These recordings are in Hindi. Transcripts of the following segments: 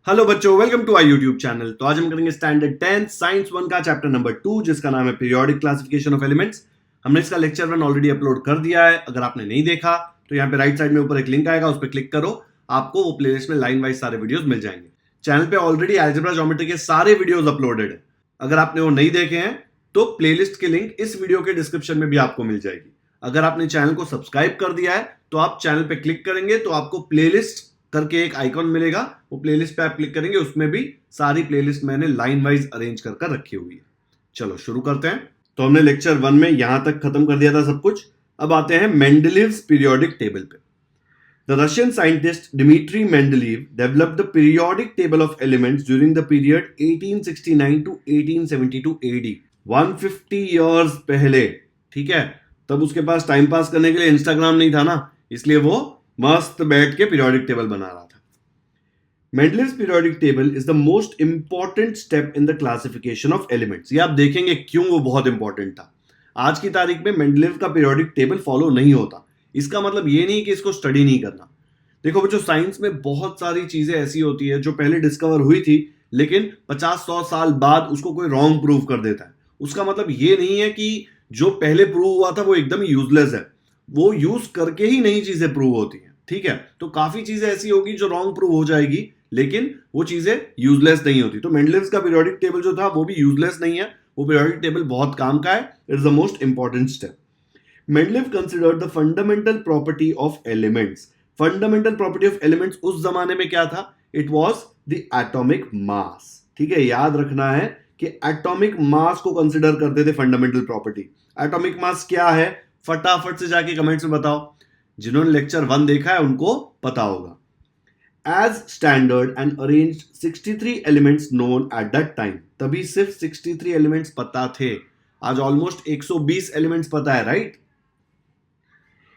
हेलो बच्चों, welcome to our YouTube channel. तो आज हम करेंगे स्टैंडर्ड 10 साइंस 1 का चैप्टर नंबर 2 जिसका नाम है पीरियोडिक क्लासिफिकेशन ऑफ एलिमेंट्स। हमने इसका लेक्चर 1 ऑलरेडी अपलोड कर दिया है। अगर आपने नहीं देखा तो यहाँ पे राइट साइड में ऊपर एक लिंक आएगा, उस पर क्लिक करो, आपको वो प्लेलिस्ट में लाइन वाइज सारे वीडियोस मिल जाएंगे। चैनल पे ऑलरेडी अलजेब्रा ज्योमेट्री के सारे वीडियोस अपलोडेड है। अगर आपने वो नहीं देखे हैं तो प्लेलिस्ट की लिंक इस वीडियो के डिस्क्रिप्शन में भी आपको मिल जाएगी। अगर आपने चैनल को सब्सक्राइब कर दिया है तो आप चैनल पे क्लिक करेंगे तो आपको प्लेलिस्ट करके एक आइकॉन मिलेगा, वो प्लेलिस्ट पे आप क्लिक करेंगे, उसमें भी सारी प्लेलिस्ट मैंने लाइन वाइज अरेंज कर कर रखी हुई है। चलो शुरू करते हैं। तो हमने लेक्चर 1 में यहां तक खत्म कर दिया था सब कुछ। अब आते हैं मेंडलीव्स पीरियोडिक टेबल पे। The Russian scientist Dmitri Mendeleev developed the periodic table of elements during the period 1869 to 1872 AD, 150 years पहले। ठीक है, तब उसके पास टाइम पास करने के लिए इंस्टाग्राम नहीं था ना, इसलिए वो मस्त बैठ के पीरियोडिक टेबल बना रहा था। Mendeleev's periodic table is the most important step in the classification of elements. ये आप देखेंगे क्यों वो बहुत इंपॉर्टेंट था। आज की तारीख में मेंडलीव का पीरियोडिक टेबल फॉलो नहीं होता। इसका मतलब ये नहीं कि इसको स्टडी नहीं करना। देखो बच्चों, साइंस में बहुत सारी चीजें ऐसी होती है जो पहले डिस्कवर हुई थी लेकिन 50-100 साल बाद उसको कोई रॉन्ग प्रूव कर देता है। उसका मतलब ये नहीं है कि जो पहले प्रूव हुआ था वो एकदम यूजलेस है। वो यूज करके ही नई चीजें प्रूव होती हैं। ठीक है, तो काफी चीजें ऐसी होगी जो रॉन्ग प्रूव हो जाएगी लेकिन वो चीजें यूजलेस नहीं होती। तो मेंडलीव्स का पीरियोडिक टेबल जो था वो भी यूजलेस नहीं है, वो पीरियोडिक टेबल बहुत काम का है। It is the most important step. Mendeleev considered the fundamental property of elements. Fundamental property of elements उस जमाने में क्या था? It was the atomic mass. ठीक है, याद रखना है कि एटॉमिक मास को कंसिडर करते थे फंडामेंटल प्रॉपर्टी। एटॉमिक मास क्या है? फटाफट से जाके कमेंट्स में बताओ। जिन्होंने लेक्चर 1 देखा है उनको पता होगा। As standard and arranged 63 elements known at that time. तभी सिर्फ 63 एलिमेंट्स पता थे, आज ऑलमोस्ट 120 एलिमेंट्स पता है, right?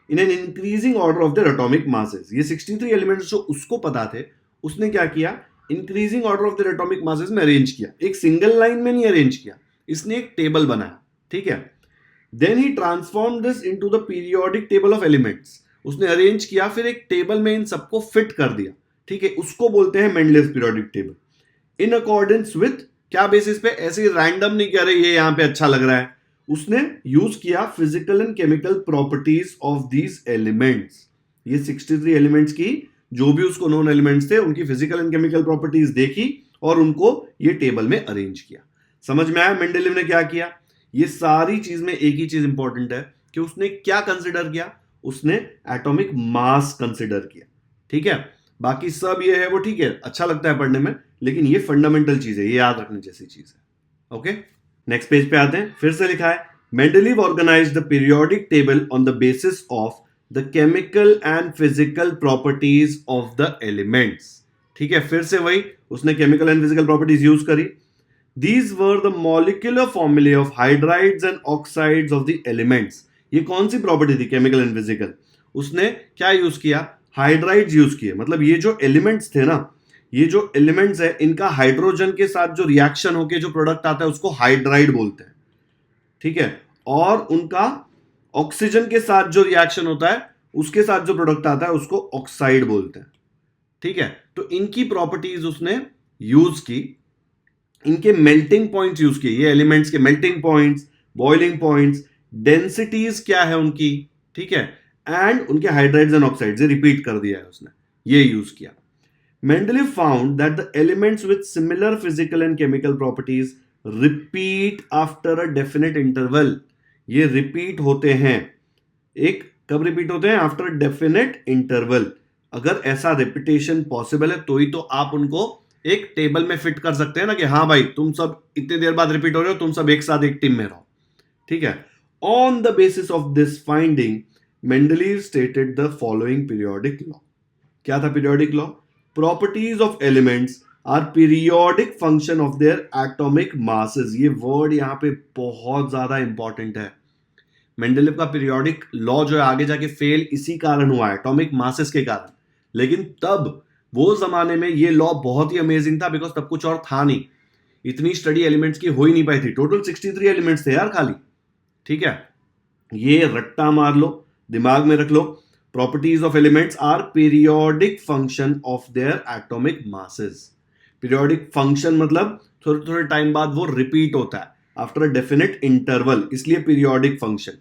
In an increasing order of their atomic masses. ये 63 एलिमेंट्स जो उसको पता थे, उसने क्या किया? Increasing order of their atomic masses में अरेंज किया। एक सिंगल लाइन में नहीं अरेंज किया, इसने एक टेबल बनाया। ठीक है, then he transform this into the periodic table of elements. उसने अरेंज किया, फिर एक टेबल में इन सबको फिट कर दिया। ठीक है, उसको बोलते हैं Mendeleev's periodic table. In accordance with, क्या बेसिस पे? ऐसे रैंडम नहीं कह रहे ये यहां पे अच्छा लग रहा है। उसने यूज किया physical and chemical properties of these elements. ये 63 एलिमेंट्स की जो भी उसको नोन एलिमेंट्स थे उनकी फिजिकल एंड केमिकल प्रॉपर्टीज देखी और उनको ये टेबल में अरेंज किया। समझ में आया मेंडलीव ने क्या किया? ये सारी चीज में एक ही चीज इंपॉर्टेंट है कि उसने क्या कंसिडर किया? उसने एटॉमिक मास कंसिडर किया। ठीक है, बाकी सब ये है वो ठीक है, अच्छा लगता है पढ़ने में, लेकिन ये फंडामेंटल चीज है, ये याद रखने जैसी चीज है। ओके, नेक्स्ट पेज पे आते हैं। फिर से लिखा है Mendeleev organized the periodic table on the basis of the chemical and physical properties of the elements. ठीक है, फिर से वही, उसने chemical and physical properties use करी। These were the molecular formulae of hydrides and oxides of the elements. ये कौन सी प्रॉपर्टी थी केमिकल एंड फिजिकल? उसने क्या यूज किया? हाइड्राइड्स यूज किए। मतलब ये जो एलिमेंट्स थे ना, ये जो एलिमेंट्स है इनका हाइड्रोजन के साथ जो रिएक्शन होके जो प्रोडक्ट आता है उसको हाइड्राइड बोलते हैं। ठीक है, और उनका ऑक्सीजन के साथ जो रिएक्शन होता है उसके साथ जो प्रोडक्ट आता है उसको ऑक्साइड बोलते हैं। ठीक है, तो इनकी प्रॉपर्टीज उसने यूज की, इनके मेल्टिंग पॉइंट्स यूज किए। ये एलिमेंट्स के melting points, boiling points, densities क्या है उनकी, ठीक है, एंड उनके हाइड्राइड्स एंड ऑक्साइड्स रिपीट कर दिया है उसने, ये यूज किया। Mendeleev found that the elements with similar physical and chemical properties repeat after a definite interval. ये रिपीट होते हैं। एक कब रिपीट होते हैं? After definite interval. अगर ऐसा रिपीटेशन पॉसिबल है तो ही तो आप उनको एक टेबल में फिट कर सकते हैं ना, कि हाँ भाई तुम सब इतनी देर बाद रिपीट हो रहे हो, तुम सब एक साथ एक टीम में रहो। ठीक है, on the basis of this finding Mendeleev stated the following periodic law. क्या था periodic law? Properties of elements are periodic function of their atomic masses. ये वर्ड यहां पे बहुत ज्यादा इंपॉर्टेंट है। मेंडलीव का पीरियोडिक लॉ जो है आगे जाके फेल इसी कारण हुआ है, एटॉमिक मासेस के कारण। लेकिन तब वो जमाने में ये लॉ बहुत ही अमेजिंग था, बिकॉज तब कुछ और था नहीं, इतनी स्टडी एलिमेंट्स की हो ही नहीं पाई थी। टोटल 63 एलिमेंट्स थे यार खाली। ठीक है, ये रट्टा मार लो, दिमाग में रख लो। Properties of elements are periodic function of their atomic masses. Periodic function मतलब थोड़े थोड़े टाइम बाद वो रिपीट होता है आफ्टर अ डेफिनेट इंटरवल, इसलिए पीरियोडिक फंक्शन।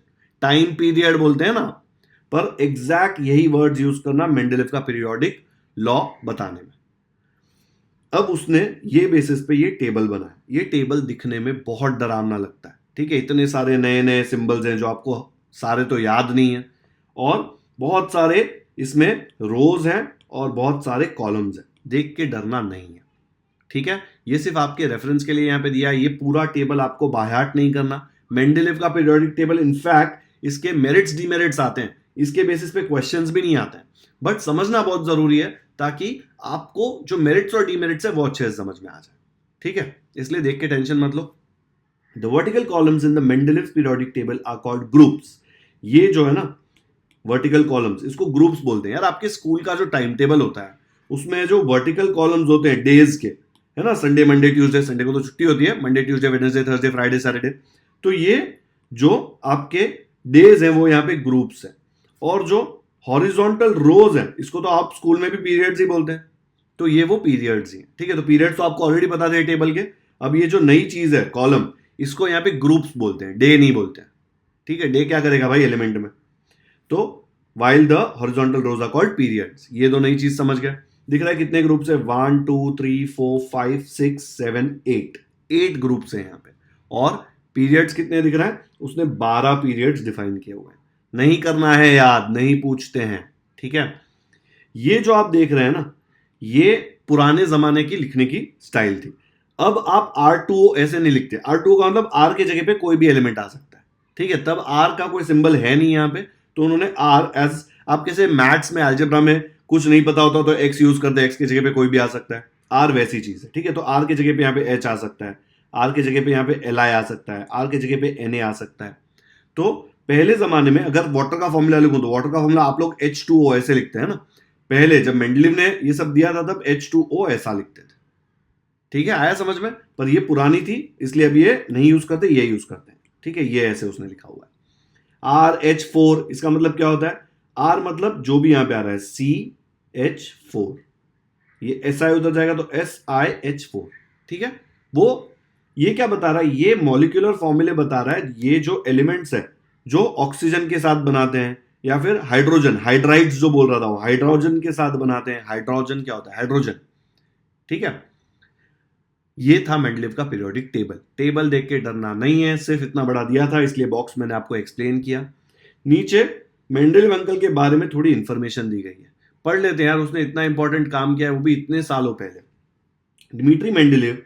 टाइम पीरियड बोलते हैं ना, पर एग्जैक्ट यही वर्ड्स यूज करना मेंडलेव का पीरियोडिक लॉ बताने में। अब उसने ये बेसिस पे ये टेबल बनाया। ये टेबल दिखने में बहुत डरावना लगता है, ठीक है, इतने सारे नए नए सिंबल्स हैं जो आपको सारे तो याद नहीं है, और बहुत सारे इसमें रोज हैं और बहुत सारे कॉलम्स हैं, देख के डरना नहीं है, ठीक है। ये सिर्फ आपके रेफरेंस के लिए यहाँ पे दिया है, ये पूरा टेबल आपको बायहार्ट नहीं करना। मेंडलेव का पीरियोडिक टेबल, इनफैक्ट इसके मेरिट्स डीमेरिट्स आते हैं, इसके बेसिस पे क्वेश्चंस भी नहीं आते हैं, बट समझना बहुत जरूरी है ताकि आपको जो मेरिट्स और डीमेरिट्स है वो अच्छे से समझ में आ जाए, ठीक है। इसलिए देख के टेंशन मत लो। The vertical columns in the Mendeleev periodic table are called groups. ये जो है ना वर्टिकल कॉलम्स, इसको ग्रुप्स बोलते हैं। यार आपके स्कूल का जो टाइम टेबल होता है उसमें जो वर्टिकल कॉलम्स होते हैं डेज के, है ना, संडे मंडे ट्यूसडे, संडे को तो छुट्टी होती है, Monday Tuesday Wednesday Thursday Friday Saturday, तो ये जो आपके डेज हैं वो यहाँ पे ग्रुप्स हैं। और जो हॉरिजॉन्टल रोज है, इसको तो आप स्कूल में भी पीरियड्स ही बोलते हैं, तो ये वो पीरियड्स ही, ठीक है। तो पीरियड्स तो आपको ऑलरेडी पता थे टेबल के। अब ये जो नई चीज है कॉलम, इसको यहाँ पे ग्रुप्स बोलते हैं, डे नहीं बोलते हैं, ठीक है। डे क्या करेगा भाई एलिमेंट में, तो while the horizontal rows are called periods। ये दो नई चीज समझ गए। दिख रहा है कितने ग्रुप्स है, 1 2 3 4 5 6 7 8 ग्रुप्स हैं यहाँ पे। और पीरियड्स कितने दिख रहा है, उसने 12 पीरियड्स डिफाइन किए हुए हैं। नहीं करना है याद, नहीं पूछते हैं, ठीक है। ये जो आप देख रहे हैं ना, ये पुराने जमाने की लिखने की स्टाइल थी। अब आप R2O ऐसे नहीं लिखते। R2O का मतलब R के जगह पे कोई भी एलिमेंट आ सकता है, ठीक है। तब R का कोई सिंबल है नहीं यहाँ पे, तो उन्होंने R एज, आप कैसे मैथ्स में अलजेब्रा में कुछ नहीं पता होता तो X यूज करते हैं, X की जगह पे कोई भी आ सकता है, R वैसी चीज है, ठीक है। तो R की जगह पे यहाँ पे H आ सकता है, R की जगह पे यहाँ पे Li आ सकता है, R की जगह पे Na आ सकता है। तो पहले जमाने में अगर वाटर का फॉर्मूला लिखूं तो वाटर का फॉर्मूला आप लोग H2O ऐसे लिखते हैं ना, पहले जब मेंडलीव ने ये सब दिया था तब H2O ऐसा लिखते थे, ठीक है। आया समझ में, पर ये पुरानी थी इसलिए अब ये नहीं यूज करते, ये यूज करते हैं, ठीक है। ये ऐसे उसने लिखा हुआ है। RH4, इसका मतलब क्या होता है, R मतलब जो भी यहां पे आ रहा है CH4, ये SI उधर जाएगा तो SiH4, ठीक है। वो ये क्या बता रहा है, ये मॉलिक्यूलर फॉर्मूले बता रहा है, ये जो एलिमेंट्स है जो ऑक्सीजन के साथ बनाते हैं, या फिर हाइड्रोजन, हाइड्राइड्स जो बोल रहा था वो हाइड्रोजन के साथ बनाते हैं। हाइड्रोजन क्या होता है, हाइड्रोजन, ठीक है। ये था मेंडलीव का पीरियोडिक टेबल। टेबल देख के डरना नहीं है, सिर्फ इतना बड़ा दिया था इसलिए बॉक्स मैंने आपको एक्सप्लेन किया। नीचे मेंडलीव अंकल के बारे में थोड़ी इंफॉर्मेशन दी गई है, पढ़ लेते हैं यार। उसने इतना इंपॉर्टेंट काम किया है, वो भी इतने सालों पहले। डिमिट्री मेंडलीव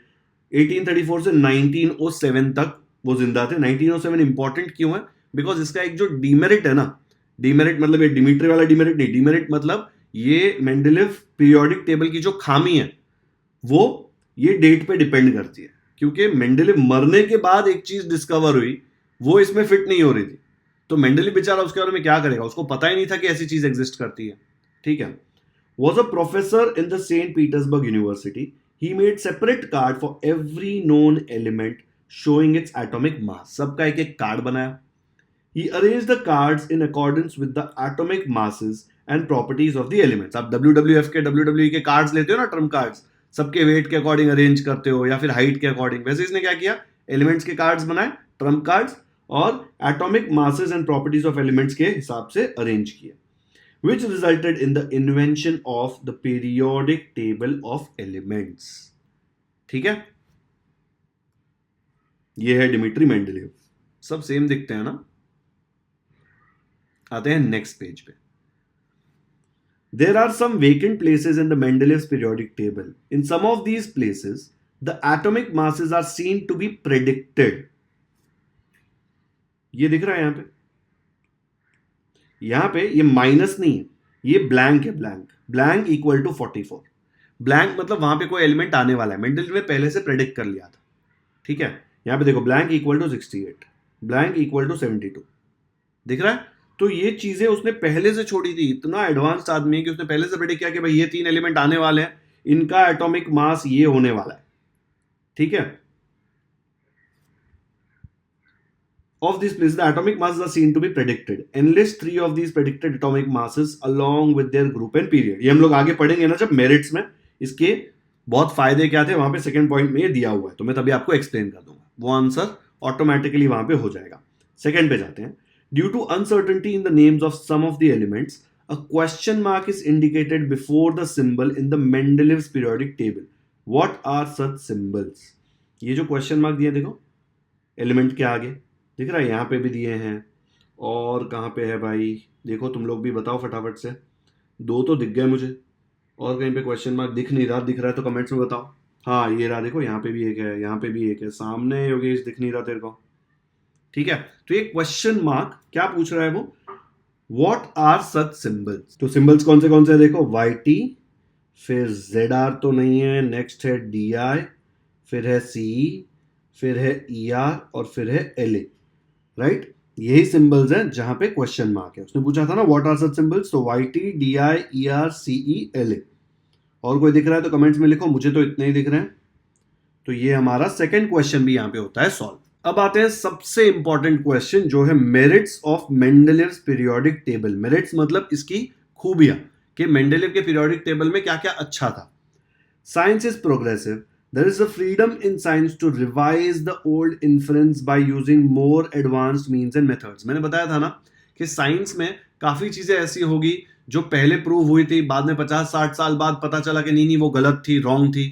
1834 से 1907 तक वो जिंदा थे। 1907 इंपॉर्टेंट क्यों है, बिकॉज इसका एक जो डीमेरिट है ना, डीमेरिट मतलब ये डिमिट्री वाला डीमेरिट नहीं, डीमेरिट मतलब ये मेंडलीव पीरियोडिक टेबल की जो खामी है वो ये डेट पे डिपेंड करती है, क्योंकि मेंडलीव मरने के बाद एक चीज डिस्कवर हुई, वो इसमें फिट नहीं हो रही थी। तो मेंडलीव बेचारा उसके बारे में क्या करेगा, उसको पता ही नहीं था कि ऐसी चीज एग्जिस्ट करती है, ठीक है। Was a professor in the Saint Petersburg University. He made separate card for every known element showing its atomic mass. सबका एक एक कार्ड बनाया। He arranged the cards in accordance with the atomic masses and properties of the elements। आप WWF के WWE के कार्ड्स लेते हो ना, ट्रम्प कार्ड्स, सबके वेट के अकॉर्डिंग अरेंज करते हो या फिर हाइट के अकॉर्डिंग, वैसे इसने क्या किया, एलिमेंट्स के कार्ड्स बनाए, ट्रम्प कार्ड्स, और atomic masses and properties of elements के हिसाब से अरेंज किए, which resulted in the invention of the periodic table of elements। ठीक है, ये है डिमिट्री मेंडलीव। सब सेम दिखते हैं ना। आते हैं नेक्स्ट पेज पे। There are some vacant places in the Mendeleev's periodic table. In some of these places, the atomic masses are seen to be predicted। ये दिख रहा है यहां पे ये माइनस नहीं है, ये ब्लैंक है, ब्लैंक इक्वल टू 44। ब्लैंक मतलब वहां पे कोई एलिमेंट आने वाला है, मेंडलीव ने पहले से प्रेडिक्ट कर लिया था, ठीक है। यहां पे देखो blank equal to 68, blank equal to 72, दिख रहा है। तो ये चीजें उसने पहले से छोड़ी थी। इतना एडवांस्ड आदमी है कि उसने पहले से प्रेडिक्ट किया कि भाई ये 3 एलिमेंट आने वाले हैं, इनका एटॉमिक मास ये होने वाला है, ठीक है। Of these places, the atomic masses are seen to be predicted. Enlist 3 of these predicted atomic masses along with their group and period। ये हम लोग आगे पढ़ेंगे ना जब मेरिट्स में इसके बहुत फायदे क्या थे वहां पे सेकंड पॉइंट में ये दिया हुआ है, तो मैं तभी आपको एक्सप्लेन कर दूंगा, वो आंसर ऑटोमेटिकली वहां पे हो जाएगा। सेकंड पे जाते हैं। Due to uncertainty in the names of some of the elements, a question mark is indicated before the symbol in the Mendeleev's periodic table. What are such symbols? ये जो क्वेश्चन मार्क दिए देखो एलिमेंट के आगे, दिख रहा है, यहाँ पे भी दिए हैं, और कहाँ पे है भाई, देखो तुम लोग भी बताओ फटाफट से, दो तो दिख गए मुझे, और कहीं पे क्वेश्चन मार्क दिख नहीं रहा, दिख रहा है तो कमेंट्स में बताओ। हाँ ये रहा, देखो यहाँ पे भी एक है, यहाँ पे भी एक है, सामने योगेश दिख नहीं रहा तेरे को, ठीक है। तो ये क्वेश्चन मार्क क्या पूछ रहा है वो, What are such symbols? तो सिंबल्स कौन से हैं देखो, YT, फिर ZR तो नहीं है, नेक्स्ट है DI, फिर है CE, फिर है ER और फिर है LA, राइट। यही सिंबल्स हैं जहां पे क्वेश्चन मार्क है। उसने पूछा था ना व्हाट आर सच सिंबल्स, तो YT, DI, ER, CE, LA। और कोई दिख रहा है तो कमेंट्स में लिखो, मुझे तो इतने ही दिख रहे हैं। तो ये हमारा सेकंड क्वेश्चन भी यहां पे होता है सॉल्व। अब आते हैं सबसे इंपॉर्टेंट क्वेश्चन, जो है merits of Mendeleev's periodic table. Merits मतलब इसकी खूबियां, कि मेंडलीव के पीरियोडिक टेबल में क्या क्या अच्छा था। Science is progressive, there is a freedom in science to revise the old inference by using more advanced means and methods. मैंने बताया था ना कि साइंस में काफी चीजें ऐसी होगी जो पहले प्रूव हुई थी, बाद में 50-60 साल बाद पता चला कि नहीं वो गलत थी, रॉन्ग थी,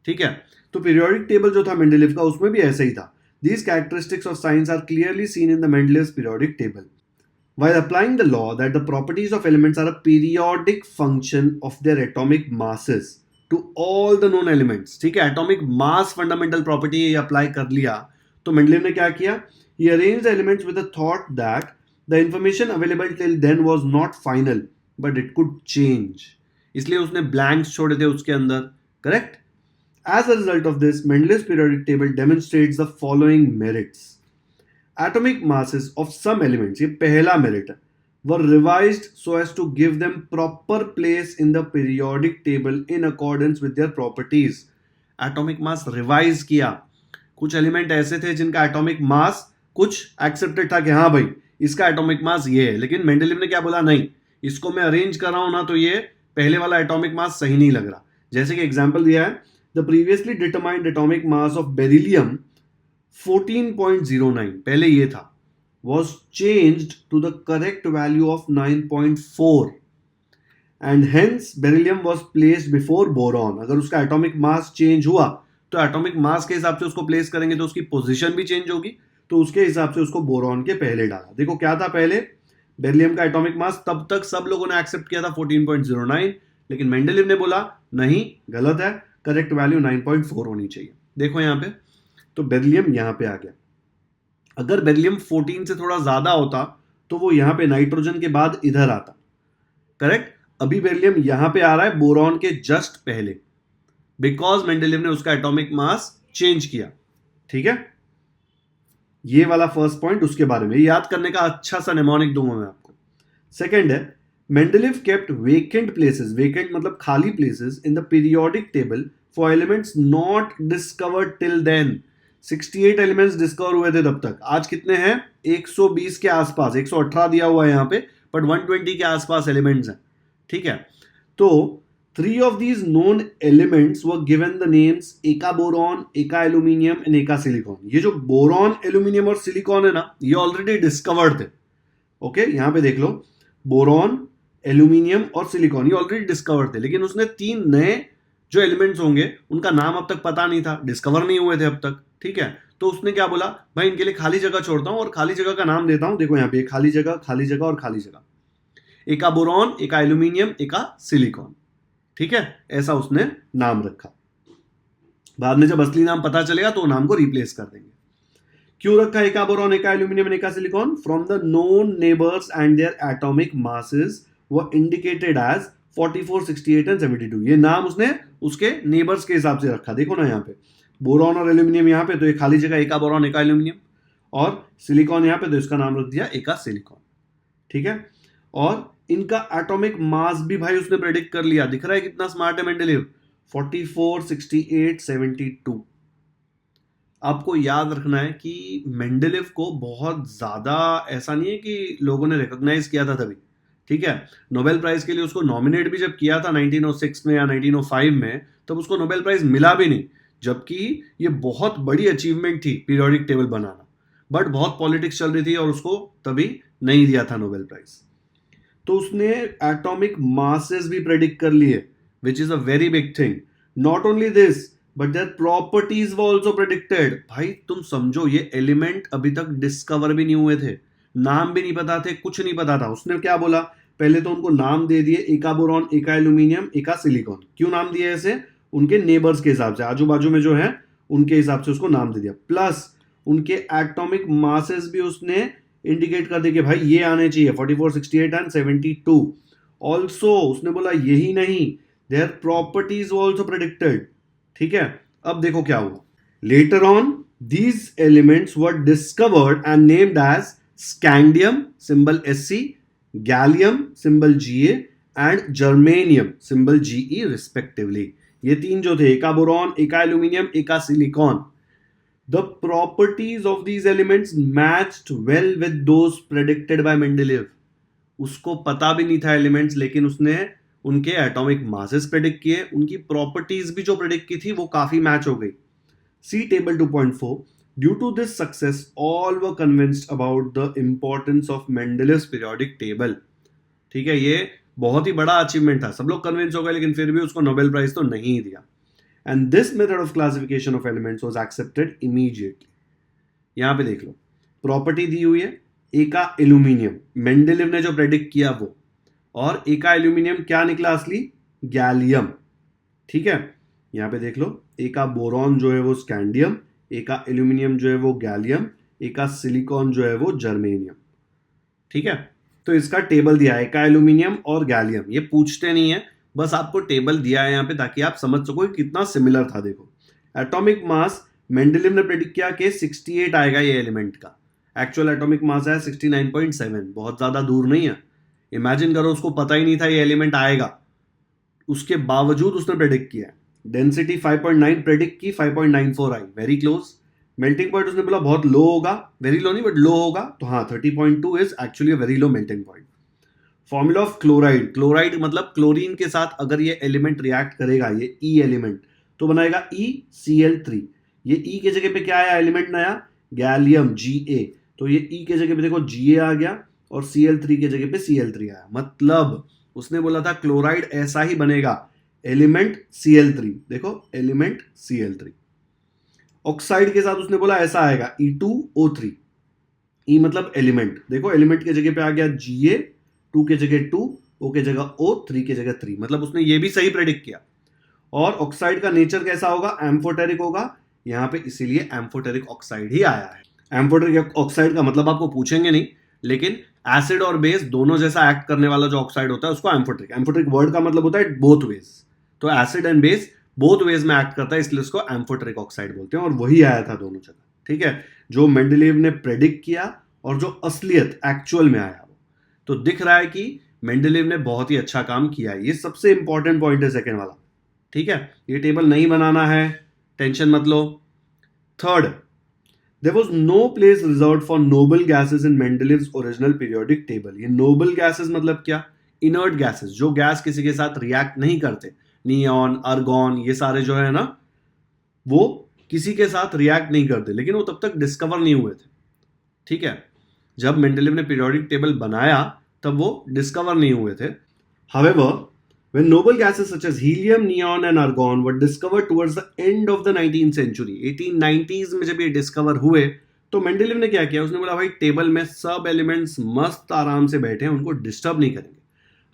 ठीक है। तो पीरियोडिक टेबल जो था मेंडलीव का, उसमें भी ऐसा ही था। These characteristics of science are clearly seen in the Mendeleev's periodic table. While applying the law that the properties of elements are a periodic function of their atomic masses to all the known elements, ठीक है, atomic mass fundamental property ये apply कर लिया, तो मेंडलीव ने क्या किया, he arranged the elements with the thought that the information available till then was not final, but it could change. इसलिए उसने blanks छोड़े थे उसके अंदर, correct? As a result of this, Mendeleev's periodic table demonstrates the following merits. Atomic masses of some elements, ये पहला merit है, were revised so as to give them proper place in the periodic table in accordance with their properties. Atomic mass revise किया, कुछ एलिमेंट ऐसे थे जिनका एटॉमिक मास कुछ एक्सेप्टेड था कि हाँ भाई इसका एटॉमिक मास ये है, लेकिन मेंडलीव ने क्या बोला, नहीं इसको मैं अरेंज कर रहा हूं ना तो ये पहले वाला एटॉमिक मास सही नहीं लग रहा। जैसे कि एग्जांपल दिया है, the previously determined atomic mass of beryllium 14.09, पहले ये था, was changed to the correct value of 9.4 and hence beryllium was placed before boron. अगर उसका एटॉमिक मास चेंज हुआ तो एटॉमिक मास के हिसाब से उसको प्लेस करेंगे तो उसकी पोजीशन भी चेंज होगी, तो उसके हिसाब से उसको बोरॉन के पहले डाला। देखो क्या था पहले, बेरिलियम का एटॉमिक मास तब तक सब लोगों ने एक्सेप्ट किया था 14.09, लेकिन मेंडलीव ने बोला नहीं गलत है, करेक्ट वैल्यू 9.4 होनी चाहिए। देखो यहाँ पे, तो बेरिलियम यहाँ पे आ गया। अगर बेरिलियम 14 से थोड़ा ज्यादा होता तो वो यहाँ पे नाइट्रोजन के बाद इधर आता, करेक्ट। अभी बेरिलियम यहाँ पे आ रहा है बोरॉन के जस्ट पहले, बिकॉज मेंडलीव ने उसका एटॉमिक मास चेंज किया, ठीक है। ये वाला फर्स्ट पॉइंट उसके बारे में, याद करने का अच्छा सा नेमोनिक दूंगा मैं आपको। सेकेंड है, Mendeleev kept vacant places, vacant मतलब खाली places in the periodic table for elements not discovered till then. 68 elements discover हुए थे तब तक, आज कितने हैं, 120 के आसपास, 118 दिया हुआ है यहाँ पे, बट 120 के आसपास एलिमेंट्स हैं, ठीक है। तो 3 of these known elements were given the names एका बोरॉन, एका एल्यूमिनियम एंड एका सिलिकॉन। ये जो बोरॉन, एल्यूमिनियम और सिलिकॉन है ना, ये ऑलरेडी डिस्कवर्ड थे, ओके। यहाँ पे देख लो, बोरॉन, एल्यूमिनियम और सिलिकॉन ये ऑलरेडी डिस्कवर्ड थे, लेकिन उसने 3 नए जो एलिमेंट्स होंगे उनका नाम अब तक पता नहीं था, डिस्कवर नहीं हुए थे अब तक, ठीक है। तो उसने क्या बोला, भाई इनके लिए खाली जगह छोड़ता हूं और खाली जगह का नाम देता हूं। देखो यहाँ पे खाली जगह, खाली जगह और खाली जगह, एका boron, eka aluminium, eka silicon, ठीक है, ऐसा उसने नाम रखा। बाद में जब असली नाम पता चलेगा तो नाम को रिप्लेस कर देंगे। क्यों रखा एका boron, eka aluminium, eka silicon? From the known neighbours and their atomic masses were indicated as 44, 68 and 72। ये नाम उसने उसके नेबर्स के हिसाब से रखा। देखो ना यहाँ पे बोरॉन और एल्यूमिनियम यहाँ पे, तो ये खाली जगह एका बोरॉन, एका एल्यूमिनियम, और सिलिकॉन यहाँ पे, तो इसका नाम रख दिया एका सिलिकॉन, ठीक है। और इनका एटॉमिक मास भी भाई उसने प्रेडिक्ट कर लिया। दिख रहा है कितना स्मार्ट है मेंडलीव, 44, 68, 72। आपको याद रखना है कि मेंडलीव को बहुत ज्यादा ऐसा नहीं है कि लोगों ने रिकॉग्नाइज किया था तभी, ठीक है, नोबेल प्राइज के लिए उसको नॉमिनेट भी जब किया था 1906 में या 1905 में, तब उसको नोबेल प्राइज मिला भी नहीं, जबकि ये बहुत बड़ी अचीवमेंट थी पीरियोडिक टेबल बनाना। बट बहुत पॉलिटिक्स चल रही थी और उसको तभी नहीं दिया था नोबेल प्राइज। तो उसने एटॉमिक मासेस भी प्रेडिक्ट कर लिए, which is a very big thing. Not only this but their properties were also predicted. भाई तुम समझो, ये एलिमेंट अभी तक डिस्कवर भी नहीं हुए थे, नाम भी नहीं पता थे, कुछ नहीं पता था। उसने क्या बोला, पहले तो उनको नाम दे दिए, एका boron, eka aluminium, eka silicon. क्यों नाम दिए ऐसे? उनके नेबर्स के हिसाब से, आजू बाजू में जो है उनके हिसाब से उसको नाम दे दिया। प्लस उनके एटॉमिक मासेस भी उसने इंडिकेट कर दिया कि भाई ये आने चाहिए 44, 68 एंड 72। ऑल्सो उसने बोला यही नहीं, देयर प्रॉपर्टीज ऑल्सो प्रेडिक्टेड। ठीक है, अब देखो क्या हुआ। Later on these elements were discovered and named as scandium symbol SC, gallium symbol Ga and germanium symbol Ge respectively. ये तीन जो थे, eka boron, eka aluminium, eka silicon. The properties of these elements matched well with those predicted by Mendeleev. उसको पता भी नहीं था एलिमेंट्स, लेकिन उसने उनके एटॉमिक मासेस प्रेडिक्ट किए, उनकी प्रॉपर्टीज भी जो प्रेडिक्ट की थी वो काफी मैच हो गई। See table 2.4। Due to this success all were convinced about the importance of Mendeleev's periodic table. ठीक है, ये बहुत ही बड़ा अचीवमेंट था, सब लोग कन्विंस हो गए, लेकिन फिर भी उसको नोबेल प्राइज तो नहीं दिया। And this method of classification of elements was accepted immediately. यहां पे देख लो, प्रॉपर्टी दी हुई है एका एल्यूमिनियम, मेंडेलिव ने जो प्रेडिक्ट किया वो, और एका एल्यूमिनियम क्या निकला असली? गैलियम। ठीक है, यहां पे देख लो, एका बोरॉन जो है वो स्कैंडियम, एका एल्यूमिनियम जो है वो गैलियम, एका सिलिकॉन जो है वो जर्मेनियम। ठीक है, तो इसका टेबल दिया है, एका एल्यूमिनियम और गैलियम। ये पूछते नहीं है, बस आपको टेबल दिया है यहाँ पे ताकि आप समझ सको कि कितना सिमिलर था। देखो, एटॉमिक मास मेंडेलिव ने प्रेडिक्ट किया कि 68 आएगा ये एलिमेंट का, एक्चुअल एटॉमिक मास है 69.7, बहुत ज्यादा दूर नहीं है। इमेजिन करो उसको पता ही नहीं था ये एलिमेंट आएगा, उसके बावजूद उसने प्रेडिक्ट किया। डेंसिटी 5.9 प्रेडिक्ट की, 5.94 आई, वेरी क्लोज। मेल्टिंग पॉइंट उसने बोला बहुत लो होगा, वेरी लो नहीं बट लो होगा, तो हाँ 30.2 is actually very low melting point. Formula of chloride, chloride मतलब क्लोरीन के साथ अगर ये एलिमेंट रिएक्ट करेगा, ये ई एलिमेंट, तो बनाएगा ECl3। ये ई के जगह पे क्या आया एलिमेंट नया? Gallium Ga। तो ये ई के जगह पे देखो Ga आ गया और Cl3 के जगह पे Cl3 आया। मतलब उसने बोला था क्लोराइड ऐसा ही बनेगा, एलिमेंट Cl3, देखो एलिमेंट Cl3। ऑक्साइड के साथ उसने बोला ऐसा आएगा E2O3। ई मतलब एलिमेंट, देखो एलिमेंट के जगह पे आ गया Ga, 2 के जगह 2, O के जगह O, 3 के जगह 3। मतलब उसने ये भी सही प्रेडिक्ट किया। और ऑक्साइड का नेचर कैसा होगा? एम्फोटेरिक होगा, यहां पे इसीलिए एम्फोटेरिक ऑक्साइड ही आया है। एम्फोटेरिक ऑक्साइड का मतलब आपको पूछेंगे नहीं, लेकिन एसिड और बेस दोनों जैसा एक्ट करने वाला जो ऑक्साइड होता है उसको एम्फोटेरिक। एम्फोटेरिक वर्ड का मतलब होता है बोथ वेज, तो acid and base both ways में एक्ट करता है, इसलिए उसको एम्फोटेरिक ऑक्साइड बोलते हैं। और वही आया था दोनों जगह। ठीक है, जो मेंडेलीव ने प्रेडिक्ट किया और जो असलियत एक्चुअल में आया, तो दिख रहा है कि मेंडेलीव ने बहुत ही अच्छा काम किया है। ये सबसे इंपॉर्टेंट पॉइंट है सेकंड वाला। ठीक है, ये टेबल नहीं बनाना है, टेंशन मत लो। Third, there was no place reserved for noble gases in Mendeleev's original periodic table. ये नोबल गैसेस मतलब क्या? इनर्ट गैसेस, जो गैस किसी के साथ रिएक्ट नहीं करते, नियॉन, आर्गॉन, ये सारे जो है ना, वो किसी के साथ रिएक्ट नहीं करते, लेकिन वो तब तक डिस्कवर नहीं हुए थे। ठीक है, जब मेंडेलीव ने पीरियोडिक टेबल बनाया तब वो डिस्कवर नहीं हुए थे। However, when noble gases such as helium, neon and argon were discovered towards the end of the 19th century, 1890s में जब ये डिस्कवर हुए, तो मेंडेलीव ने क्या किया? उसने बोला भाई टेबल में सब एलिमेंट्स मस्त आराम से बैठे हैं, उनको डिस्टर्ब नहीं करेंगे,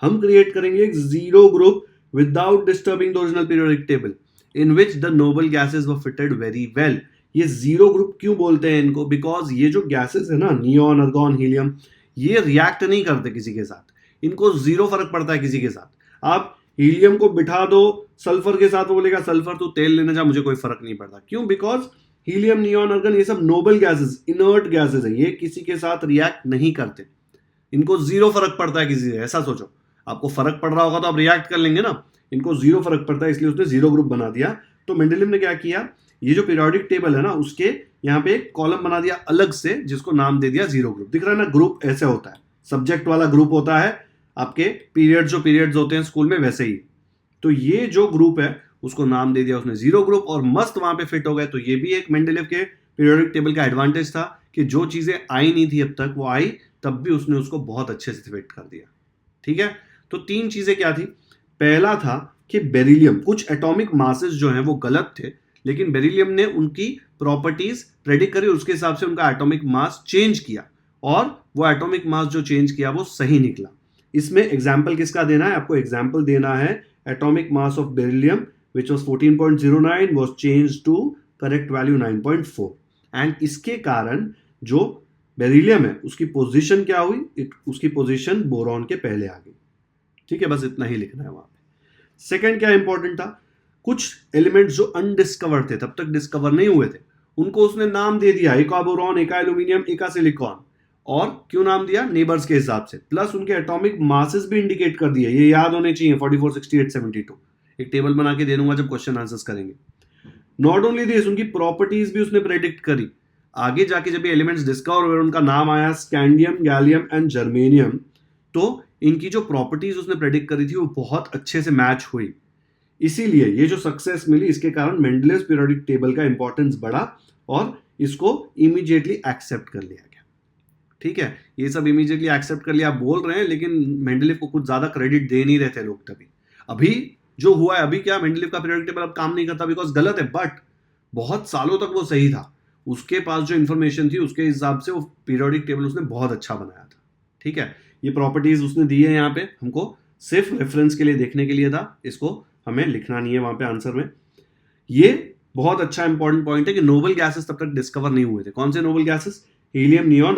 हम क्रिएट करेंगे एक zero group without disturbing the original periodic table in which the noble gases were fitted very well. ये जीरो ग्रुप क्यों बोलते हैं इनको? बिकॉज ये जो गैसेस है ना, नियॉन, आर्गॉन, हीलियम, ये रिएक्ट नहीं करते किसी के साथ, इनको जीरो फर्क पड़ता है किसी के साथ। आप हीलियम को बिठा दो सल्फर के साथ, वो बोलेगा सल्फर तू तेल लेने जा, मुझे कोई फर्क नहीं पड़ता। क्यों? बिकॉज हीलियम, नियॉन, आर्गन ये सब नोबल गैसेस, इनर्ट गैसेस है, ये किसी के साथ रिएक्ट नहीं करते, इनको जीरो फर्क पड़ता है किसी से। ऐसा सोचो, आपको फर्क पड़ रहा होगा तो आप रिएक्ट कर लेंगे ना, इनको जीरो फर्क पड़ता है, इसलिए उसने जीरो ग्रुप बना दिया। तो मेंडेलीव ने क्या किया? ये जो पीरियोडिक टेबल है ना, उसके यहाँ पे एक कॉलम बना दिया अलग से, जिसको नाम दे दिया जीरो ग्रुप। दिख रहा है ना, ग्रुप ऐसे होता है, सब्जेक्ट वाला ग्रुप होता है, आपके जो पीरियड्स होते हैं स्कूल में वैसे ही। तो ये जो ग्रुप है उसको नाम दे दिया उसने जीरो ग्रुप और मस्त वहां पे फिट हो गए। तो ये भी एक मेंडेलेव के पीरियोडिक टेबल का एडवांटेज था कि जो चीजें आई नहीं थी अब तक वो आई, तब भी उसने उसको बहुत अच्छे से फिट कर दिया। ठीक है, तो 3 चीजें क्या थी। पहला था कि बेरिलियम, कुछ एटॉमिक मासेस जो हैं वो गलत थे, लेकिन बेरिलियम ने उनकी प्रॉपर्टीज प्रेडिक्ट करी, उसके हिसाब से उनका एटॉमिक मास चेंज किया और वो एटॉमिक मास जो चेंज किया वो सही निकला। इसमें एग्जाम्पल किसका देना है आपको, एग्जाम्पल देना है atomic mass of beryllium which was 14.09 was changed to correct value 9.4 and इसके कारण जो बेरिलियम है उसकी पोजीशन क्या हुई, उसकी पोजीशन बोरॉन के पहले आ गई। ठीक है, बस इतना ही लिखना है वहां पे। सेकंड क्या इंपॉर्टेंट था, कुछ एलिमेंट्स जो अनडिस्कवर्ड थे, तब तक डिस्कवर नहीं हुए थे, उनको उसने नाम दे दिया, एका boron, eka aluminium, eka silicon. और क्यों नाम दिया, नेबर्स के हिसाब से, प्लस उनके एटॉमिक मासेस भी इंडिकेट कर दिए, ये याद होने चाहिए 44, 68, 72। एक टेबल बना के दे दूंगा जब क्वेश्चन आंसर्स करेंगे। नॉट ओनली दिस, उनकी प्रॉपर्टीज भी उसने प्रेडिक्ट करी। आगे जाके जब ये एलिमेंट्स डिस्कवर हुए, उनका नाम आया स्कैंडियम, गैलियम एंड जर्मेनियम, तो इनकी जो प्रॉपर्टीज उसने प्रेडिक्ट करी थी वो बहुत अच्छे से मैच हुई। इसीलिए ये जो सक्सेस मिली, इसके कारण मेंडलेव पीरियोडिक टेबल का इंपॉर्टेंस बढ़ा और इसको इमीडिएटली एक्सेप्ट कर लिया गया। ठीक है, ये सब इमीडिएटली एक्सेप्ट कर लिया, आप बोल रहे हैं, लेकिन मेंडलेव को कुछ ज्यादा क्रेडिट दे नहीं रहे थे लोग तभी। अभी जो हुआ है, अभी क्या मेंडलेव का पीरियोडिक टेबल अब काम नहीं करता बिकॉज गलत है, बट बहुत सालों तक वो सही था। उसके पास जो इंफॉर्मेशन थी उसके हिसाब से वो पीरियोडिक टेबल उसने बहुत अच्छा बनाया था। ठीक है, ये प्रॉपर्टीज उसने दी है यहाँ पे, हमको सिर्फ रेफरेंस के लिए देखने के लिए था, इसको हमें लिखना नहीं है वहां पे आंसर में। ये बहुत अच्छा इंपॉर्टेंट पॉइंट है कि नोबल गैसेस तब तक डिस्कवर नहीं हुए थे। कौन से noble gases, helium, neon,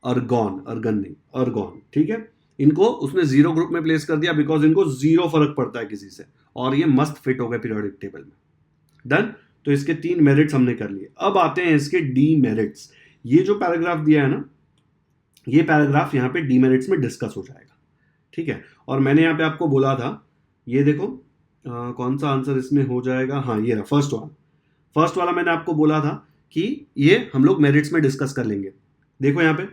organ नहीं, अर्गॉन। ठीक है, इनको उसने जीरो ग्रुप में प्लेस कर दिया बिकॉज इनको जीरो फर्क पड़ता है किसी से, और ये मस्त फिट हो गए पीरियोडिक टेबल में। डन, तो इसके 3 मेरिट्स हमने कर लिए। अब आते हैं इसके डीमेरिट्स। ये जो पैराग्राफ दिया है ना, ये पैराग्राफ यहाँ पे डीमेरिट्स में डिस्कस हो जाएगा। ठीक है, और मैंने यहाँ पे आपको बोला था, ये देखो कौन सा आंसर इसमें हो जाएगा, हाँ ये रहा फर्स्ट वाला मैंने आपको बोला था कि ये हम लोग मेरिट्स में डिस्कस कर लेंगे। देखो यहाँ पे,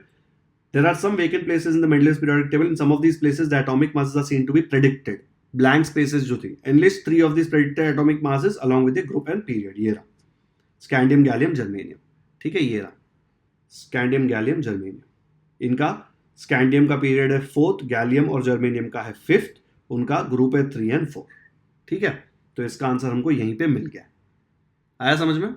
there are some vacant places in the Mendeleev's periodic table. In some of these places the atomic masses are seen to be predicted. Blank spaces जो थी, enlist 3 of these predicted atomic masses along with the group and period। ये रहा स्कैंडियम, गैलियम, जर्मेनियम। ठीक है, ये रहा स्कैंडियम, गैलियम, जर्मेनियम। इनका स्कैंडियम का पीरियड है 4th, गैलियम और जर्मेनियम का है 5th, उनका ग्रुप है 3 and 4। ठीक है, तो इसका आंसर हमको यहीं पे मिल गया। आया समझ में?